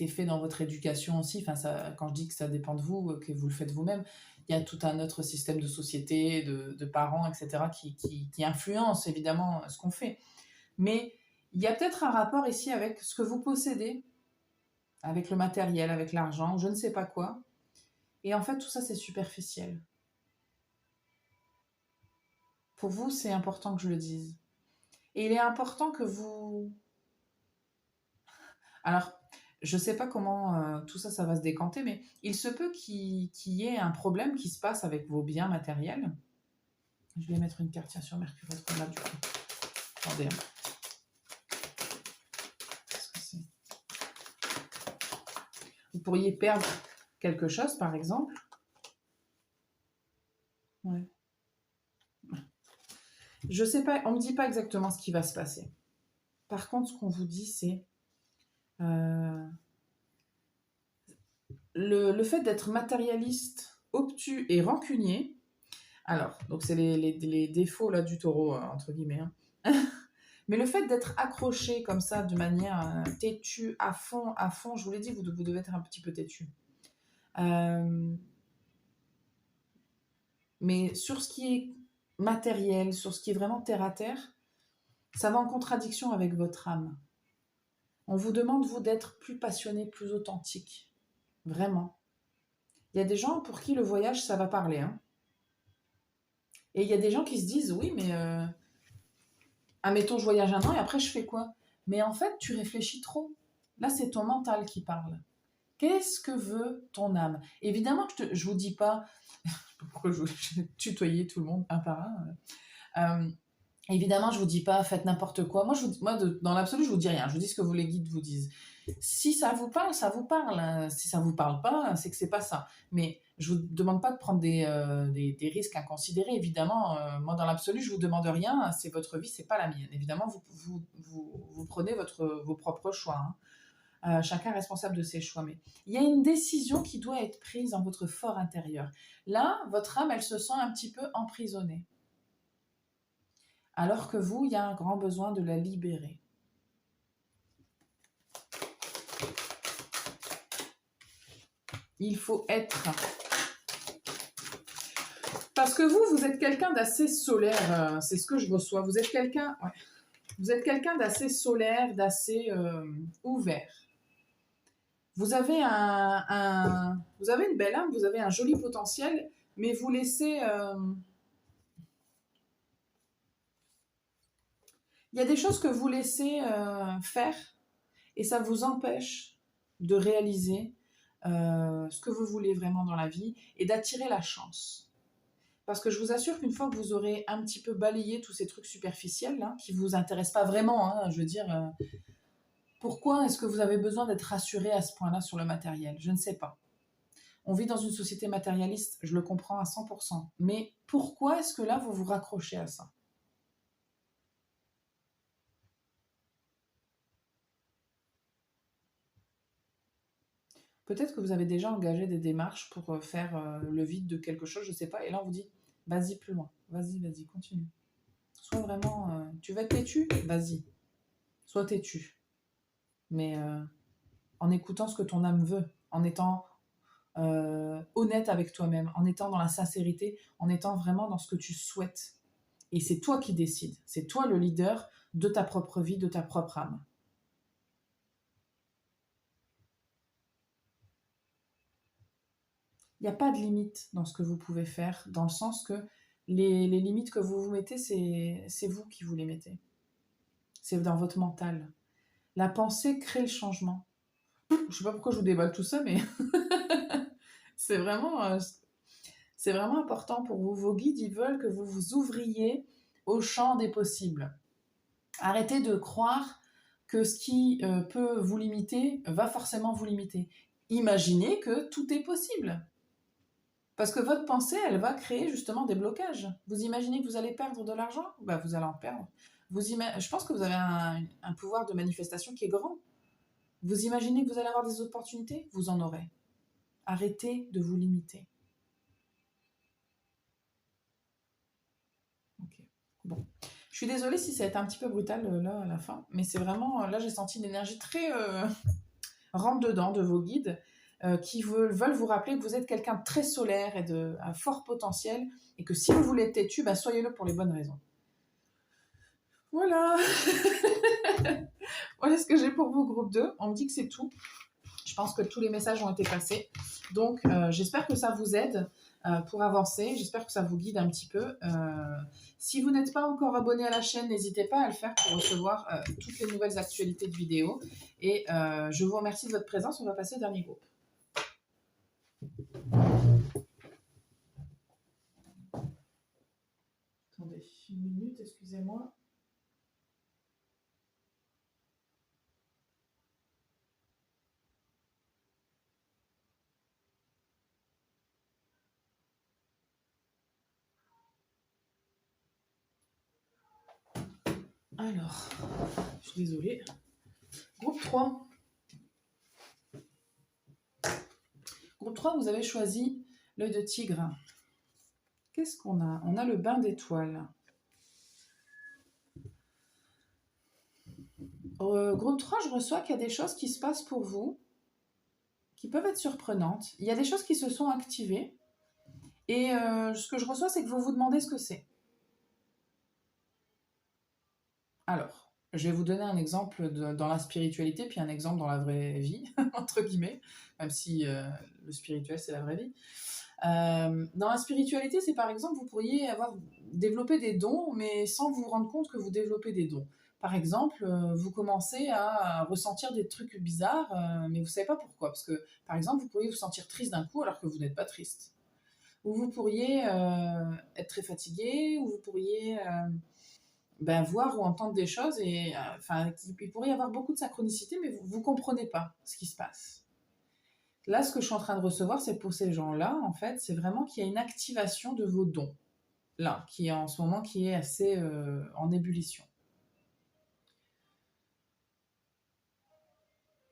A: fait dans votre éducation aussi. Enfin, ça, quand je dis que ça dépend de vous, que vous le faites vous-même, il y a tout un autre système de société, de parents, etc., qui influence évidemment ce qu'on fait. Mais il y a peut-être un rapport ici avec ce que vous possédez, avec le matériel, avec l'argent, je ne sais pas quoi. Et en fait, tout ça, c'est superficiel. Pour vous, c'est important que je le dise. Et il est important que vous... Alors, je ne sais pas comment tout ça, ça va se décanter, mais il se peut qu'il y ait un problème qui se passe avec vos biens matériels. Je vais mettre une carte sur Mercure rétrograde du coup. Attendez. Qu'est-ce que c'est ? Vous pourriez perdre quelque chose, par exemple. Ouais. Je sais pas, on ne me dit pas exactement ce qui va se passer. Par contre, ce qu'on vous dit, c'est le fait d'être matérialiste, obtus et rancunier. Alors, donc c'est les défauts là du taureau, entre guillemets. Hein. Mais le fait d'être accroché comme ça, de manière têtue, à fond, je vous l'ai dit, vous devez être un petit peu têtu. Mais sur ce qui est matériel, sur ce qui est vraiment terre à terre, ça va en contradiction avec votre âme. On vous demande, vous, d'être plus passionné, plus authentique. Vraiment. Il y a des gens pour qui le voyage, ça va parler. Hein. Et il y a des gens qui se disent, oui, mais admettons, je voyage un an et après, je fais quoi? Mais en fait, tu réfléchis trop. Là, c'est ton mental qui parle. Qu'est-ce que veut ton âme? Évidemment, je ne vous dis pas... Pourquoi je tutoyer tout le monde un par un évidemment, je vous dis pas faites n'importe quoi. Moi, dans l'absolu, je vous dis rien. Je vous dis ce que les guides vous disent. Si ça vous parle, ça vous parle. Si ça vous parle pas, c'est que c'est pas ça. Mais je vous demande pas de prendre des risques inconsidérés. Évidemment, moi, dans l'absolu, je vous demande rien. C'est votre vie, c'est pas la mienne. Évidemment, vous prenez vos propres choix. Hein. Chacun est responsable de ses choix. Mais il y a une décision qui doit être prise dans votre fort intérieur. Là, votre âme, elle se sent un petit peu emprisonnée. Alors que vous, il y a un grand besoin de la libérer. Il faut être. Parce que vous êtes quelqu'un d'assez solaire, c'est ce que je reçois. Vous êtes quelqu'un d'assez solaire, d'assez ouvert. Vous avez vous avez une belle âme, vous avez un joli potentiel, mais vous laissez... Il y a des choses que vous laissez faire et ça vous empêche de réaliser ce que vous voulez vraiment dans la vie et d'attirer la chance. Parce que je vous assure qu'une fois que vous aurez un petit peu balayé tous ces trucs superficiels là, qui ne vous intéressent pas vraiment, hein, je veux dire, pourquoi est-ce que vous avez besoin d'être rassuré à ce point-là sur le matériel? Je ne sais pas. On vit dans une société matérialiste, je le comprends à 100%. Mais pourquoi est-ce que là, vous vous raccrochez à ça? Peut-être que vous avez déjà engagé des démarches pour faire le vide de quelque chose, je ne sais pas, et là on vous dit, vas-y plus loin, vas-y, continue. Sois vraiment, tu vas être têtu, vas-y, sois têtu. Mais en écoutant ce que ton âme veut, en étant honnête avec toi-même, en étant dans la sincérité, en étant vraiment dans ce que tu souhaites. Et c'est toi qui décides, c'est toi le leader de ta propre vie, de ta propre âme. Il n'y a pas de limite dans ce que vous pouvez faire, dans le sens que les limites que vous vous mettez, c'est vous qui vous les mettez. C'est dans votre mental. La pensée crée le changement. Je ne sais pas pourquoi je vous déballe tout ça, mais c'est vraiment important pour vous. Vos guides, ils veulent que vous vous ouvriez au champ des possibles. Arrêtez de croire que ce qui peut vous limiter va forcément vous limiter. Imaginez que tout est possible. Parce que votre pensée, elle va créer justement des blocages. Vous imaginez que vous allez perdre de l'argent? Bah, vous allez en perdre. Je pense que vous avez un pouvoir de manifestation qui est grand. Vous imaginez que vous allez avoir des opportunités? Vous en aurez. Arrêtez de vous limiter. Ok. Bon. Je suis désolée si ça a été un petit peu brutal là à la fin, mais c'est vraiment, là j'ai senti une énergie très rentre dedans de vos guides qui veulent vous rappeler que vous êtes quelqu'un de très solaire et à fort potentiel et que si vous voulez être têtu, bah, soyez-le pour les bonnes raisons. Voilà. Voilà ce que j'ai pour vous, groupe 2. On me dit que c'est tout. Je pense que tous les messages ont été passés. Donc, j'espère que ça vous aide pour avancer. J'espère que ça vous guide un petit peu. Si vous n'êtes pas encore abonné à la chaîne, n'hésitez pas à le faire pour recevoir toutes les nouvelles actualités de vidéos. Et je vous remercie de votre présence. On va passer au dernier groupe. Attendez, une minute, excusez-moi. Alors, je suis désolée. Groupe 3. Groupe 3, vous avez choisi l'œil de tigre. Qu'est-ce qu'on a? On a le bain d'étoiles. Groupe 3, je reçois qu'il y a des choses qui se passent pour vous, qui peuvent être surprenantes. Il y a des choses qui se sont activées. Et ce que je reçois, c'est que vous vous demandez ce que c'est. Alors, je vais vous donner un exemple dans la spiritualité, puis un exemple dans la vraie vie, entre guillemets, même si le spirituel, c'est la vraie vie. Dans la spiritualité, c'est par exemple, vous pourriez avoir développé des dons, mais sans vous rendre compte que vous développez des dons. Par exemple, vous commencez à ressentir des trucs bizarres, mais vous ne savez pas pourquoi. Parce que, par exemple, vous pourriez vous sentir triste d'un coup alors que vous n'êtes pas triste. Ou vous pourriez être très fatigué, ou vous pourriez voir ou entendre des choses, et il pourrait y avoir beaucoup de synchronicité, mais vous ne comprenez pas ce qui se passe. Là, ce que je suis en train de recevoir, c'est pour ces gens-là, en fait, c'est vraiment qu'il y a une activation de vos dons, là, qui est en ce moment, qui est assez en ébullition.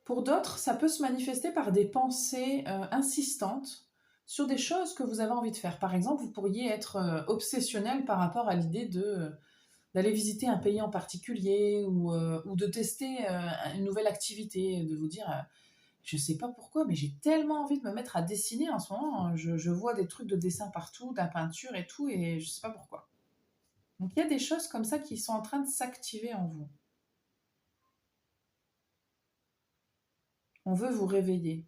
A: Pour d'autres, ça peut se manifester par des pensées insistantes sur des choses que vous avez envie de faire. Par exemple, vous pourriez être obsessionnel par rapport à l'idée d'aller visiter un pays en particulier ou de tester une nouvelle activité, de vous dire je sais pas pourquoi, mais j'ai tellement envie de me mettre à dessiner en ce moment. Je vois des trucs de dessin partout, de la peinture et tout, et je sais pas pourquoi. Donc il y a des choses comme ça qui sont en train de s'activer en vous. On veut vous réveiller.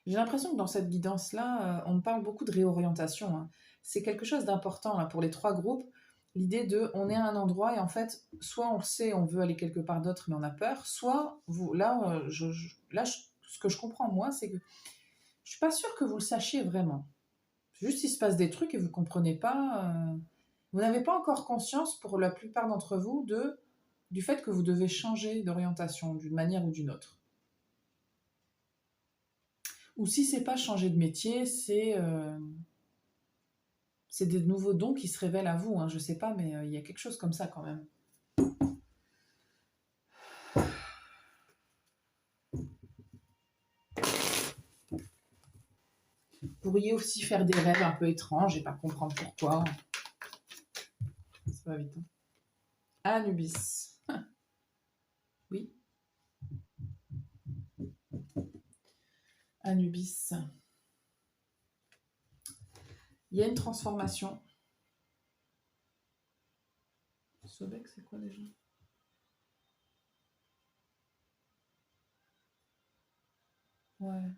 A: J'ai l'impression que dans cette guidance-là, on me parle beaucoup de réorientation, hein. C'est quelque chose d'important là, pour les 3 groupes. L'idée de on est à un endroit et en fait, soit on le sait, on veut aller quelque part d'autre, mais on a peur, soit vous, là, ce que je comprends moi, c'est que je suis pas sûre que vous le sachiez vraiment. Juste, il se passe des trucs et vous ne comprenez pas. Vous n'avez pas encore conscience, pour la plupart d'entre vous, du fait que vous devez changer d'orientation d'une manière ou d'une autre. Ou si c'est pas changer de métier, c'est des nouveaux dons qui se révèlent à vous. Hein, je sais pas, mais il y a quelque chose comme ça quand même. Vous pourriez aussi faire des rêves un peu étranges et pas comprendre pourquoi. Ça va vite. Hein. Anubis. Oui. Anubis. Il y a une transformation. Sobek, c'est quoi déjà? Ouais.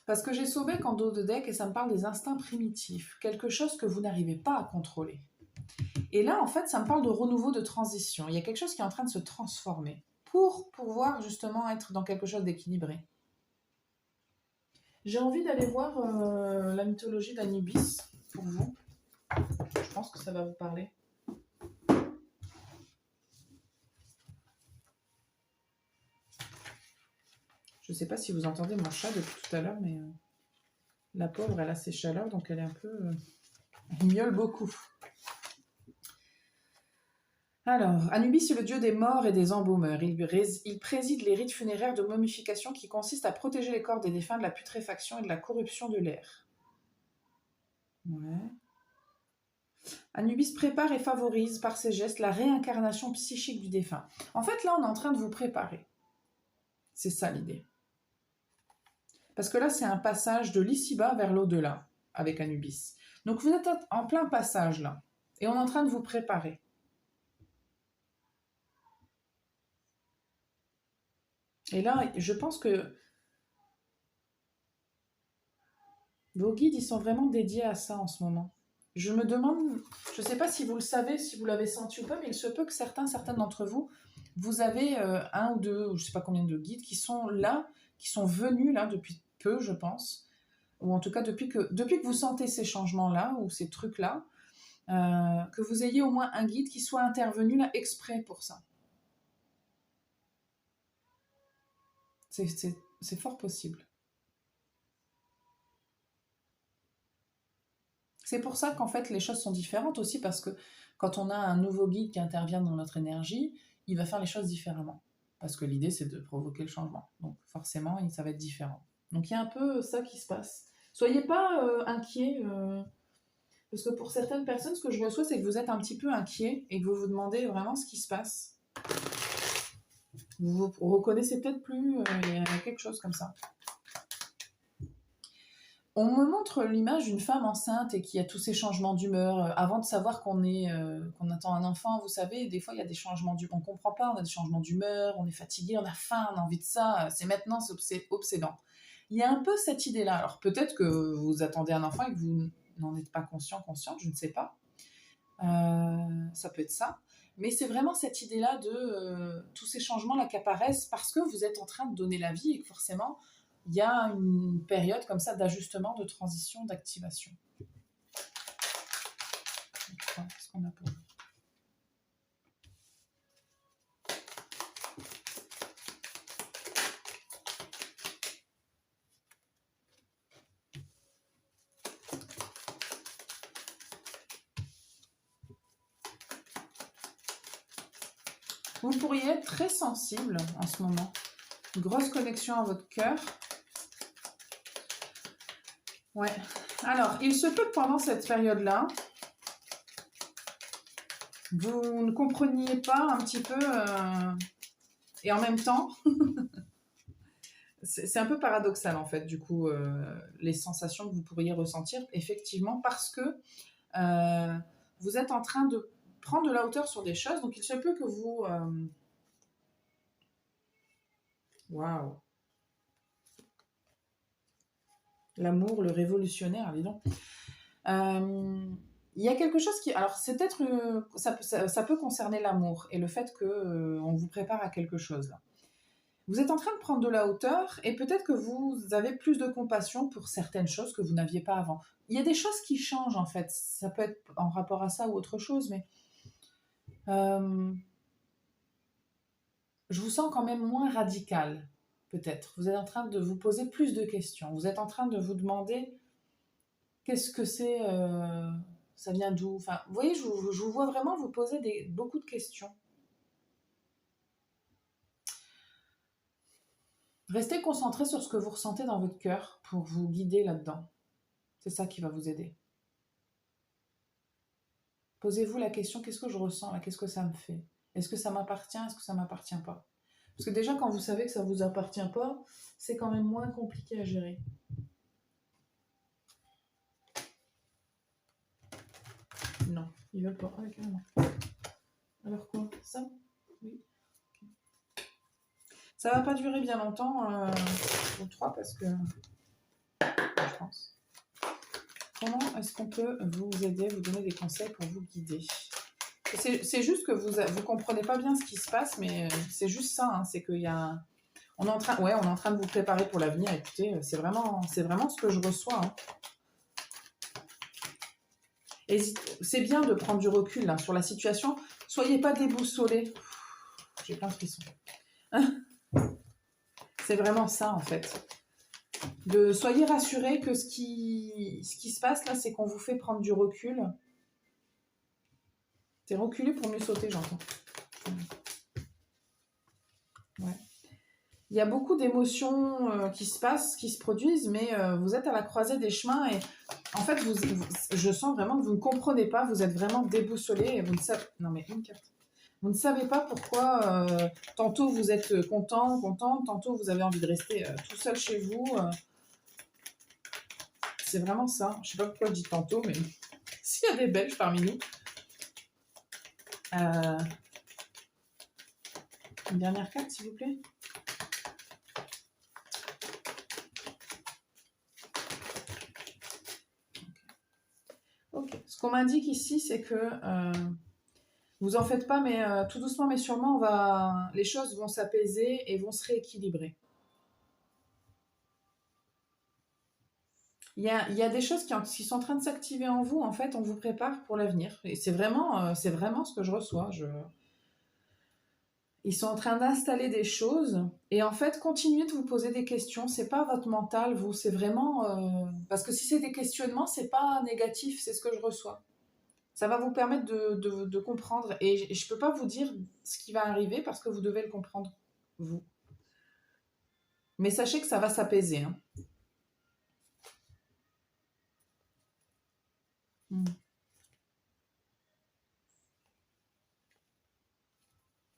A: Parce que j'ai Sobek en dos de deck et ça me parle des instincts primitifs. Quelque chose que vous n'arrivez pas à contrôler. Et là, en fait, ça me parle de renouveau, de transition. Il y a quelque chose qui est en train de se transformer pour pouvoir justement être dans quelque chose d'équilibré. J'ai envie d'aller voir la mythologie d'Anubis pour vous. Je pense que ça va vous parler. Je ne sais pas si vous entendez mon chat depuis tout à l'heure, mais la pauvre, elle a ses chaleurs, donc elle est un peu... elle miaule beaucoup. Alors, Anubis est le dieu des morts et des embaumeurs. Il préside les rites funéraires de momification qui consistent à protéger les corps des défunts de la putréfaction et de la corruption de l'air. Ouais. Anubis prépare et favorise par ses gestes la réincarnation psychique du défunt. En fait, là, on est en train de vous préparer. C'est ça l'idée. Parce que là, c'est un passage de l'ici-bas vers l'au-delà avec Anubis. Donc, vous êtes en plein passage là. Et on est en train de vous préparer. Et là, je pense que vos guides, ils sont vraiment dédiés à ça en ce moment. Je me demande, je ne sais pas si vous le savez, si vous l'avez senti ou pas, mais il se peut que certaines d'entre vous, vous avez un ou deux, ou je ne sais pas combien de guides qui sont là, qui sont venus là depuis peu, je pense, ou en tout cas depuis que vous sentez ces changements-là, ou ces trucs-là, que vous ayez au moins un guide qui soit intervenu là exprès pour ça. C'est fort possible. C'est pour ça qu'en fait les choses sont différentes aussi, parce que quand on a un nouveau guide qui intervient dans notre énergie, il va faire les choses différemment. Parce que l'idée c'est de provoquer le changement. Donc forcément ça va être différent. Donc il y a un peu ça qui se passe. Soyez pas inquiets, parce que pour certaines personnes, ce que je reçois, c'est que vous êtes un petit peu inquiets et que vous vous demandez vraiment ce qui se passe. Vous vous reconnaissez peut-être plus, il y a quelque chose comme ça. On me montre l'image d'une femme enceinte et qui a tous ces changements d'humeur. Avant de savoir qu'on attend un enfant, vous savez, des fois il y a des changements d'humeur. On ne comprend pas, on a des changements d'humeur, on est fatigué, on a faim, on a envie de ça. C'est maintenant, c'est obsédant. Il y a un peu cette idée-là. Alors peut-être que vous attendez un enfant et que vous n'en êtes pas consciente, je ne sais pas. Ça peut être ça. Mais c'est vraiment cette idée-là de tous ces changements-là qui apparaissent parce que vous êtes en train de donner la vie et que forcément, il y a une période comme ça d'ajustement, de transition, d'activation. Qu'est-ce qu'on a pour vous ? Vous pourriez être très sensible en ce moment. Une grosse connexion à votre cœur. Ouais. Alors, il se peut que pendant cette période-là, vous ne compreniez pas un petit peu, et en même temps, c'est un peu paradoxal en fait, du coup, les sensations que vous pourriez ressentir, effectivement, parce que vous êtes en train de prendre de la hauteur sur des choses, donc il se peut que vous... Waouh! L'amour, le révolutionnaire, dis donc. Il y a quelque chose qui... Alors, c'est peut-être... ça peut concerner l'amour et le fait qu'on vous prépare à quelque chose, là. Vous êtes en train de prendre de la hauteur et peut-être que vous avez plus de compassion pour certaines choses que vous n'aviez pas avant. Il y a des choses qui changent, en fait. Ça peut être en rapport à ça ou autre chose, mais... je vous sens quand même moins radical, peut-être. Vous êtes en train de vous poser plus de questions. Vous êtes en train de vous demander qu'est-ce que c'est, ça vient d'où. Enfin, vous voyez, je vous vois vraiment vous poser beaucoup de questions. Restez concentré sur ce que vous ressentez dans votre cœur pour vous guider là-dedans. C'est ça qui va vous aider. Posez-vous la question, qu'est-ce que je ressens là? Qu'est-ce que ça me fait? Est-ce que ça m'appartient? Est-ce que ça ne m'appartient pas? Parce que déjà, quand vous savez que ça ne vous appartient pas, c'est quand même moins compliqué à gérer. Non, ils veulent pas. Ah, carrément. Alors quoi? Ça? Oui. Okay. Ça va pas durer bien longtemps, ou 3, parce que... je pense. Comment est-ce qu'on peut vous aider, vous donner des conseils pour vous guider? C'est juste que vous comprenez pas bien ce qui se passe, mais c'est juste ça, hein, c'est qu'il y a... on est en train de vous préparer pour l'avenir. Écoutez, c'est vraiment ce que je reçois. Hein. C'est bien de prendre du recul là, sur la situation. Soyez pas déboussolés. J'ai plein de frissons. C'est vraiment ça, en fait. Soyez rassurés que ce qui se passe là, c'est qu'on vous fait prendre du recul. C'est reculer pour mieux sauter, j'entends. Ouais. Il y a beaucoup d'émotions qui se passent, qui se produisent, mais vous êtes à la croisée des chemins et en fait, je sens vraiment que vous ne comprenez pas, vous êtes vraiment déboussolé et vous ne savez... Non mais une carte. Vous ne savez pas pourquoi tantôt vous êtes content, contente, tantôt vous avez envie de rester tout seul chez vous. C'est vraiment ça. Je ne sais pas pourquoi je dis tantôt, mais s'il y a des Belges parmi nous. Une dernière carte, s'il vous plaît. Ok. Ce qu'on m'indique ici, c'est que vous en faites pas, mais tout doucement, mais sûrement, les choses vont s'apaiser et vont se rééquilibrer. Il y a des choses qui sont en train de s'activer en vous. En fait, on vous prépare pour l'avenir. Et c'est vraiment ce que je reçois. Ils sont en train d'installer des choses. Et en fait, continuez de vous poser des questions. C'est pas votre mental, vous. C'est vraiment... parce que si c'est des questionnements, c'est pas négatif. C'est ce que je reçois. Ça va vous permettre de comprendre. Et je peux pas vous dire ce qui va arriver parce que vous devez le comprendre, vous. Mais sachez que ça va s'apaiser. Hein.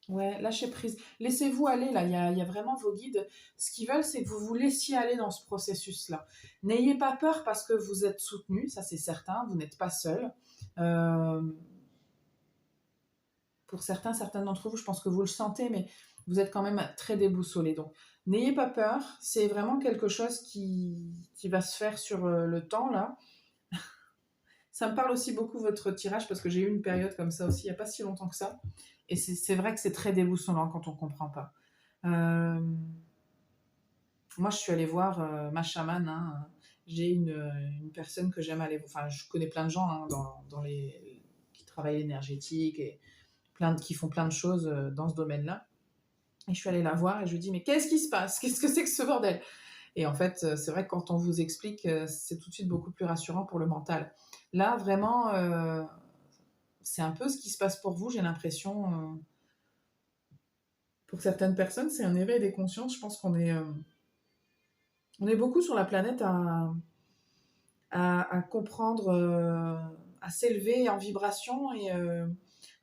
A: Ouais, lâchez prise. Laissez-vous aller, là. Il y a vraiment vos guides. Ce qu'ils veulent, c'est que vous vous laissiez aller dans ce processus-là. N'ayez pas peur parce que vous êtes soutenu, ça c'est certain. Vous n'êtes pas seul. Euh, pour certains d'entre vous, je pense que vous le sentez, mais vous êtes quand même très déboussolés. Donc, n'ayez pas peur. C'est vraiment quelque chose qui va se faire sur le temps, là. Ça me parle aussi beaucoup votre tirage parce que j'ai eu une période comme ça aussi, il n'y a pas si longtemps que ça. Et c'est vrai que c'est très déboussolant quand on ne comprend pas. Moi, je suis allée voir ma chamane. Hein. J'ai une personne que j'aime aller voir. Enfin, je connais plein de gens hein, qui travaillent l'énergétique et qui font plein de choses dans ce domaine-là. Et je suis allée la voir et je lui dis mais qu'est-ce qui se passe? Qu'est-ce que c'est que ce bordel? Et en fait, c'est vrai que quand on vous explique, c'est tout de suite beaucoup plus rassurant pour le mental. Là, vraiment, c'est un peu ce qui se passe pour vous, j'ai l'impression. Pour certaines personnes, c'est un éveil des consciences. Je pense on est beaucoup sur la planète à comprendre, à s'élever en vibration et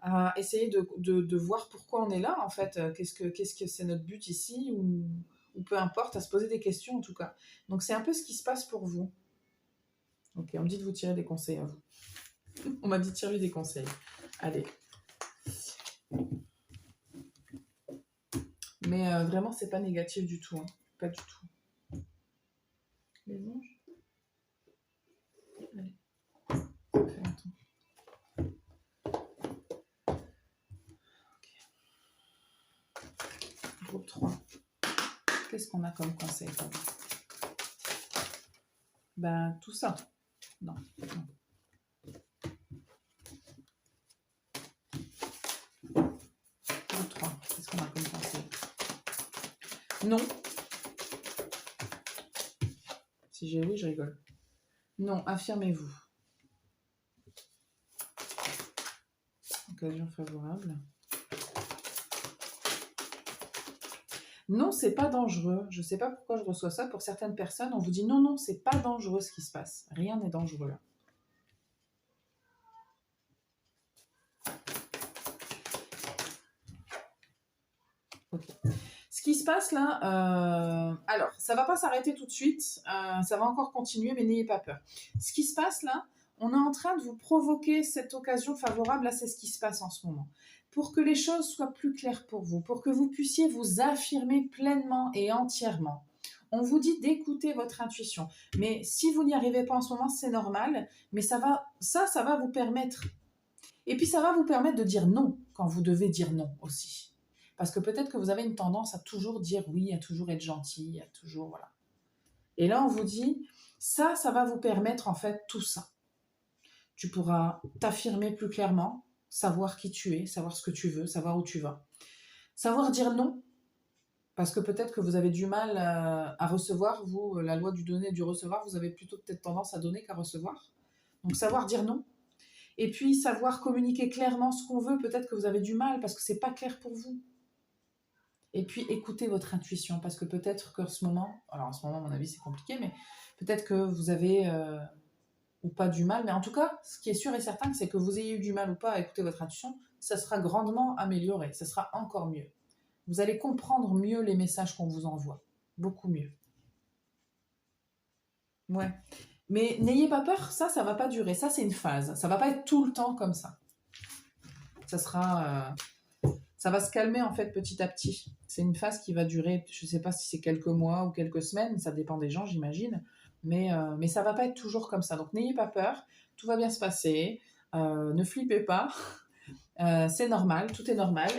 A: à essayer de voir pourquoi on est là, en fait. Qu'est-ce que c'est notre but ici ou peu importe, à se poser des questions en tout cas. Donc c'est un peu ce qui se passe pour vous. Ok, on me dit de vous tirer des conseils à vous. On m'a dit de tirer des conseils. Allez. Mais vraiment, c'est pas négatif du tout. Hein. Pas du tout. Les anges. Allez. Fais attends. Ok. Groupe 3. Qu'est-ce qu'on a comme conseil pour vous? Ben, tout ça. Non. Groupe 3. Qu'est-ce qu'on a comme conseil? Non. Si j'ai oui, je rigole. Non, affirmez-vous. Occasion favorable. Non, c'est pas dangereux. Je sais pas pourquoi je reçois ça. Pour certaines personnes, on vous dit non, non, c'est pas dangereux ce qui se passe. Rien n'est dangereux là. Ok. Ce qui se passe là, alors, ça va pas s'arrêter tout de suite. Ça va encore continuer, mais n'ayez pas peur. Ce qui se passe là, on est en train de vous provoquer cette occasion favorable. Là, c'est ce qui se passe en ce moment. Pour que les choses soient plus claires pour vous, pour que vous puissiez vous affirmer pleinement et entièrement. On vous dit d'écouter votre intuition. Mais si vous n'y arrivez pas en ce moment, c'est normal. Mais ça va vous permettre. Et puis, ça va vous permettre de dire non quand vous devez dire non aussi. Parce que peut-être que vous avez une tendance à toujours dire oui, à toujours être gentil, à toujours... Voilà. Et là, on vous dit, ça va vous permettre en fait tout ça. Tu pourras t'affirmer plus clairement, savoir qui tu es, savoir ce que tu veux, savoir où tu vas. Savoir dire non, Parce que peut-être que vous avez du mal à recevoir, vous, la loi du donner et du recevoir, vous avez plutôt peut-être tendance à donner qu'à recevoir. Donc savoir dire non. Et puis savoir communiquer clairement ce qu'on veut, peut-être que vous avez du mal parce que c'est pas clair pour vous. Et puis écoutez votre intuition, parce que peut-être qu'en ce moment, alors en ce moment à mon avis c'est compliqué, mais peut-être que vous avez ou pas du mal, mais en tout cas, ce qui est sûr et certain, c'est que vous ayez eu du mal ou pas à écouter votre intuition, ça sera grandement amélioré, ça sera encore mieux. Vous allez comprendre mieux les messages qu'on vous envoie, beaucoup mieux. Ouais. Mais n'ayez pas peur, ça va pas durer, ça c'est une phase, ça va pas être tout le temps comme ça. Ça sera, ça va se calmer en fait petit à petit. C'est une phase qui va durer, je sais pas si c'est quelques mois ou quelques semaines, ça dépend des gens j'imagine, mais ça va pas être toujours comme ça. Donc n'ayez pas peur, tout va bien se passer, ne flippez pas, c'est normal, tout est normal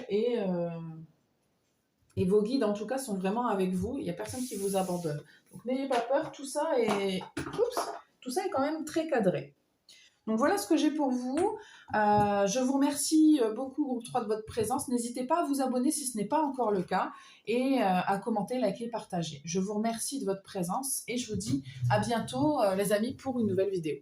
A: et vos guides en tout cas sont vraiment avec vous, il n'y a personne qui vous abandonne. Donc n'ayez pas peur, tout ça est quand même très cadré. Donc voilà ce que j'ai pour vous. Je vous remercie beaucoup, groupe 3, de votre présence. N'hésitez pas à vous abonner si ce n'est pas encore le cas et à commenter, liker, partager. Je vous remercie de votre présence et je vous dis à bientôt, les amis, pour une nouvelle vidéo.